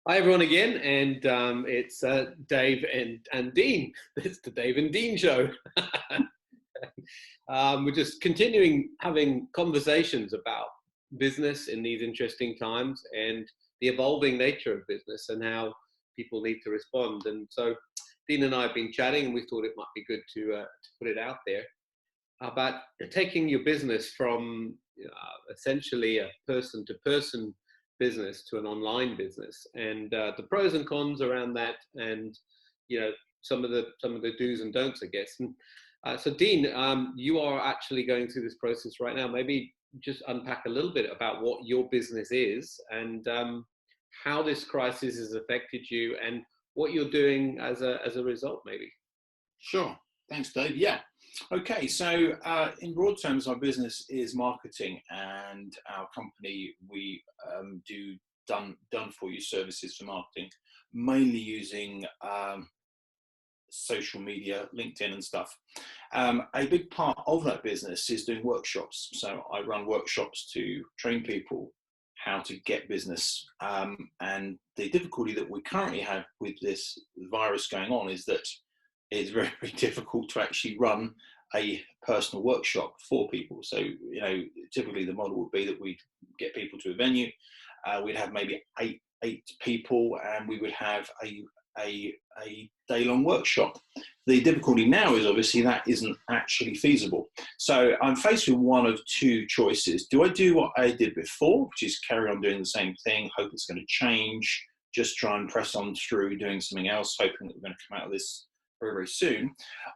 Hi everyone again, and it's Dave and Dean. It's the Dave and Dean show. We're just continuing having conversations about business in these interesting times and the evolving nature of business and how people need to respond. And so Dean and I have been chatting, and we thought it might be good to put it out there about taking your business from essentially a person-to-person business to an online business, and the pros and cons around that, and some of the do's and don'ts, I guess. And so, Dean, you are actually going through this process right now. Maybe just unpack a little bit about what your business is and how this crisis has affected you, and what you're doing as a result, maybe. Sure. Thanks, Dave. Yeah. Okay. So in broad terms, our business is marketing, and our company, we do done for you services for marketing, mainly using social media, LinkedIn and stuff. A big part of that business is doing workshops. So I run workshops to train people how to get business. And the difficulty that we currently have with this virus going on is that it's very, very difficult to actually run a personal workshop for people. So, typically the model would be that we'd get people to a venue, we'd have maybe eight people, and we would have a day-long workshop. The difficulty now is obviously that isn't actually feasible. So I'm faced with one of two choices. Do I do what I did before, which is carry on doing the same thing, hope it's going to change, just try and press on through doing something else, hoping that we're going to come out of this very, very soon?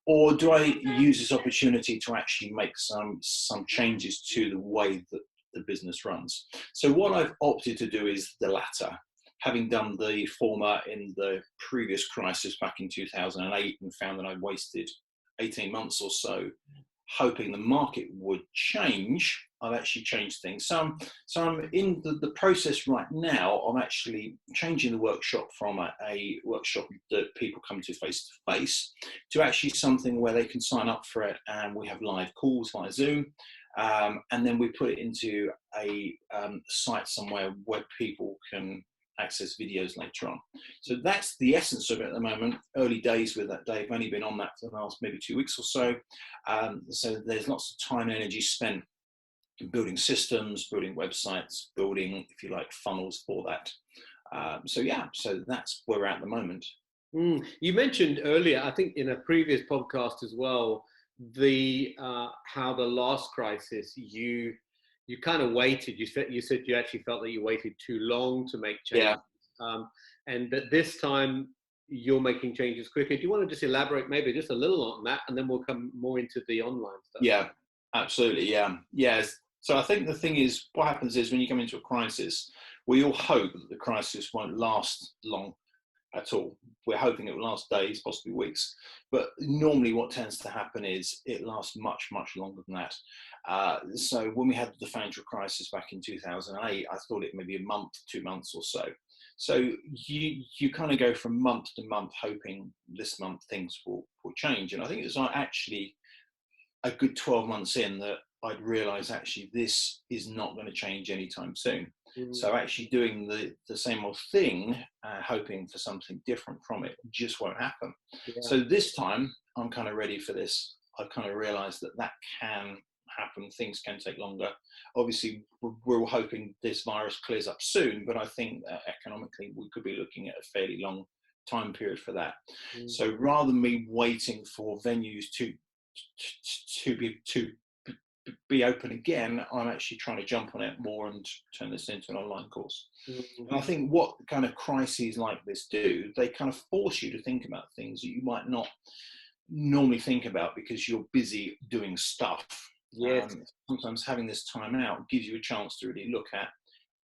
Or do I use this opportunity to actually make some changes to the way that the business runs? So what I've opted to do is the latter, having done the former in the previous crisis back in 2008 and found that I'd wasted 18 months or so hoping the market would change. I've actually changed things. So I'm in the process right now of actually changing the workshop from a workshop that people come to face to actually something where they can sign up for it, and we have live calls via Zoom, and then we put it into a site somewhere where people can access videos later on. So that's the essence of it at the moment. Early days with that, Dave. Only been on that for the last maybe 2 weeks or so. So there's lots of time and energy spent building systems, building websites, building, if you like, funnels for that. So that's where we're at the moment. You mentioned earlier, I think in a previous podcast as well, how the last crisis you kind of waited. You said you actually felt that you waited too long to make changes, and that this time you're making changes quicker. Do you want to just elaborate maybe just a little on that, and then we'll come more into the online stuff? Yeah, absolutely. Yes. So I think the thing is, what happens is when you come into a crisis, we all hope that the crisis won't last long at all. We're hoping it will last days, possibly weeks, but normally what tends to happen is it lasts much, much longer than that. So when we had the financial crisis back in 2008, I thought it may be a month, 2 months or so. So you kind of go from month to month hoping this month things will change. And I think it was actually a good 12 months in that I'd realised actually this is not going to change anytime soon. So actually doing the same old thing, hoping for something different from it, just won't happen. So this time I'm kind of ready for this. I've kind of realised that can happen. Things can take longer. Obviously, we're all hoping this virus clears up soon, but I think that economically we could be looking at a fairly long time period for that. So rather than me waiting for venues to be open again, I'm actually trying to jump on it more and turn this into an online course. And I think what kind of crises like this do, they kind of force you to think about things that you might not normally think about because you're busy doing stuff. Sometimes having this time out gives you a chance to really look at,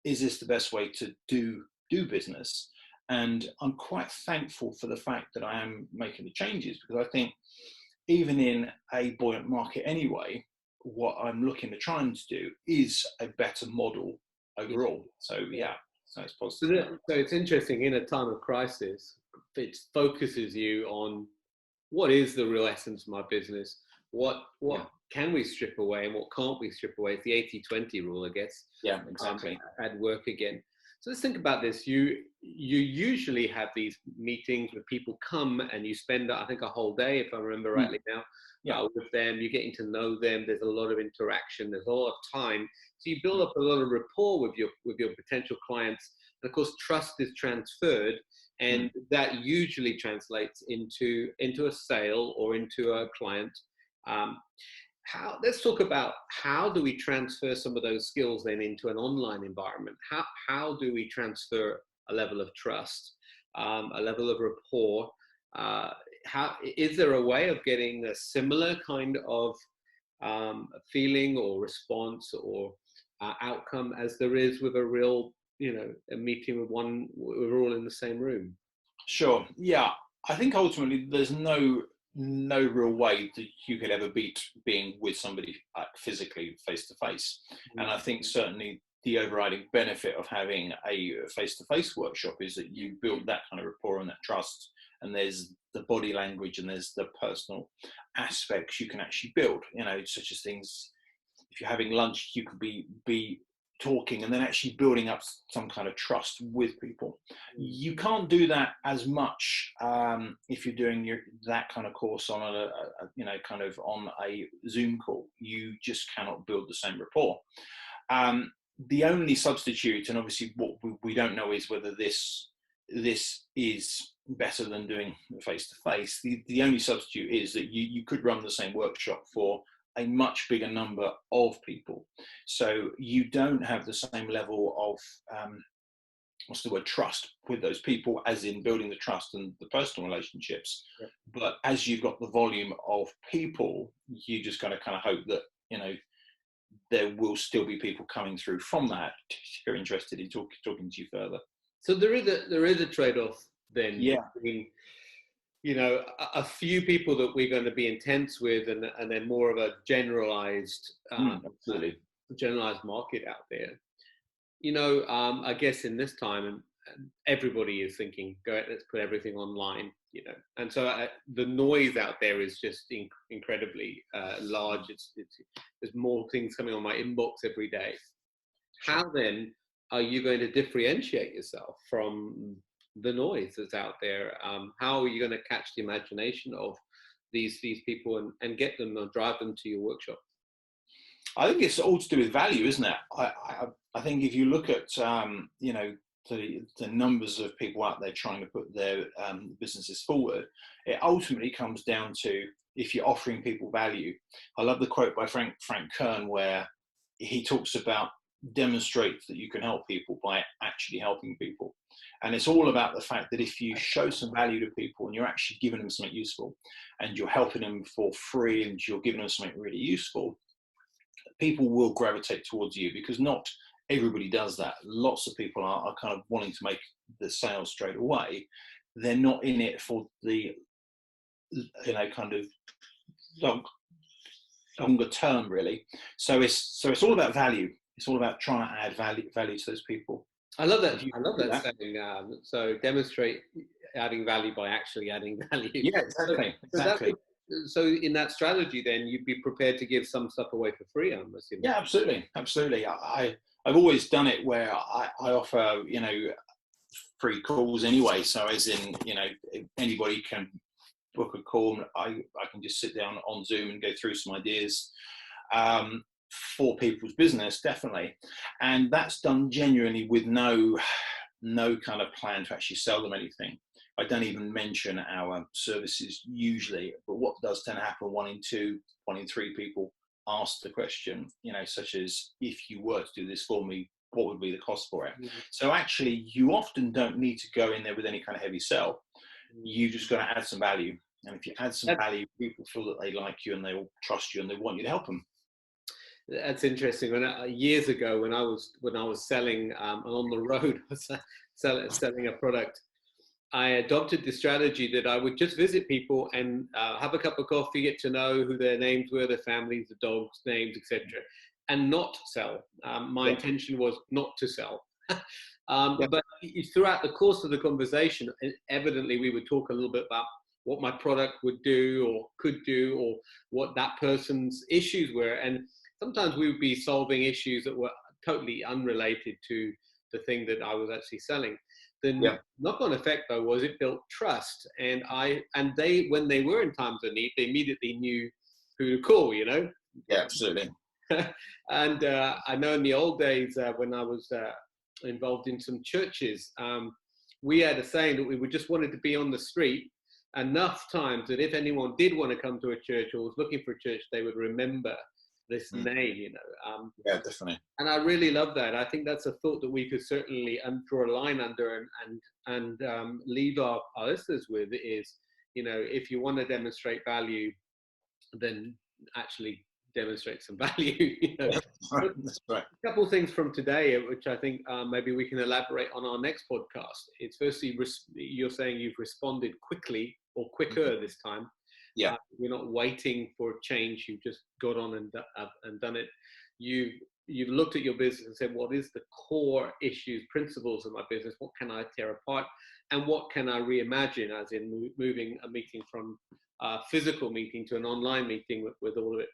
is this the best way to do business? And I'm quite thankful for the fact that I am making the changes, because I think even in a buoyant market anyway, what I'm looking to try and do is a better model overall. So so it's positive. So it's interesting, in a time of crisis, it focuses you on what is the real essence of my business, what can we strip away and what can't we strip away? It's the 80-20 rule, I guess. Yeah, exactly. At work again. So let's think about this. You usually have these meetings where people come and you spend, I think, a whole day, if I remember rightly now, with them. You're getting to know them. There's a lot of interaction. There's a lot of time. So you build up a lot of rapport with your potential clients. And of course, trust is transferred, and that usually translates into a sale or into a client. Let's talk about how do we transfer some of those skills then into an online environment? How do we transfer a level of trust, a level of rapport? How is there a way of getting a similar kind of feeling or response or outcome as there is with a real, a meeting with we're all in the same room? Sure. Yeah. I think ultimately there's no real way that you could ever beat being with somebody physically face to face. And I think certainly the overriding benefit of having a face-to-face workshop is that you build that kind of rapport and that trust, and there's the body language and there's the personal aspects you can actually build, such as things, if you're having lunch, you could be talking and then actually building up some kind of trust with people. You can't do that as much if you're doing that kind of course on on a Zoom call. You just cannot build the same rapport. The only substitute, and obviously what we don't know, is whether this is better than doing face to face. The only substitute is that you could run the same workshop for a much bigger number of people, so you don't have the same level of trust with those people, as in building the trust and the personal relationships. But as you've got the volume of people, you just got to kind of hope that there will still be people coming through from that who are interested in talking to you further. So there is a trade-off then between a few people that we're going to be intense with, and then more of a generalized market out there. I guess in this time, everybody is thinking, let's put everything online, and so the noise out there is just incredibly large. There's more things coming on my inbox every day. How then are you going to differentiate yourself from the noise that's out there? How are you going to catch the imagination of these people and get them or drive them to your workshop? I think it's all to do with value, isn't it? I think if you look at the numbers of people out there trying to put their businesses forward, it ultimately comes down to if you're offering people value. I love the quote by Frank Kern where he talks about demonstrate that you can help people by actually helping people. And it's all about the fact that if you show some value to people and you're actually giving them something useful and you're helping them for free and you're giving them something really useful, people will gravitate towards you, because not everybody does that. Lots of people are kind of wanting to make the sale straight away. They're not in it for the kind of longer term, really. So it's all about value. It's all about trying to add value to those people. I love that. I love that saying. So demonstrate adding value by actually adding value. Yeah, exactly. So in that strategy, then you'd be prepared to give some stuff away for free, I'm assuming. Yeah, absolutely. I've always done it where I offer free calls anyway. So as in if anybody can book a call, I can just sit down on Zoom and go through some ideas for people's business, definitely. And that's done genuinely with no kind of plan to actually sell them anything. I don't even mention our services usually, but what does tend to happen, 1 in 2, 1 in 3 people ask the question, such as, if you were to do this for me, what would be the cost for it? Mm-hmm. So actually, you often don't need to go in there with any kind of heavy sell. You just got to add some value. And if you add some value, people feel that they like you and they will trust you and they want you to help them. That's interesting. Years ago, when I was selling on the road, selling a product, I adopted the strategy that I would just visit people and have a cup of coffee, get to know who their names were, their families, the dogs' names, etc., and not sell. My intention was not to sell. But throughout the course of the conversation, evidently we would talk a little bit about what my product would do or could do, or what that person's issues were. And sometimes we would be solving issues that were totally unrelated to the thing that I was actually selling. The knock-on effect, though, was it built trust, and they, when they were in times of need, they immediately knew who to call. You know. Yeah, absolutely. And I know in the old days when I was involved in some churches, we had a saying that we would just wanted to be on the street enough times that if anyone did want to come to a church or was looking for a church, they would remember this name, you know. Yeah, definitely. And I really love that. I think that's a thought that we could certainly draw a line under and leave our listeners with is, you know, if you want to demonstrate value, then actually demonstrate some value. You know. That's right. A couple of things from today, which I think maybe we can elaborate on our next podcast. It's firstly, you're saying you've responded quickly or quicker this time. Yeah. You're not waiting for change. You've just got on and done it. You've looked at your business and said, what is the core issues, principles of my business? What can I tear apart? And what can I reimagine, as in moving a meeting from a physical meeting to an online meeting with all of it.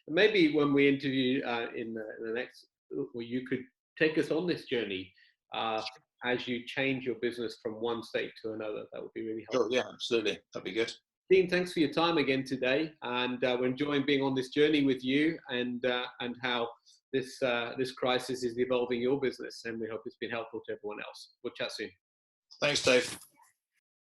And maybe when we interview in the next, well, you could take us on this journey as you change your business from one state to another. That would be really helpful. Sure, yeah, absolutely. That'd be good. Dean, thanks for your time again today, and we're enjoying being on this journey with you, and how this crisis is evolving your business, and we hope it's been helpful to everyone else. We'll chat soon. Thanks, Dave.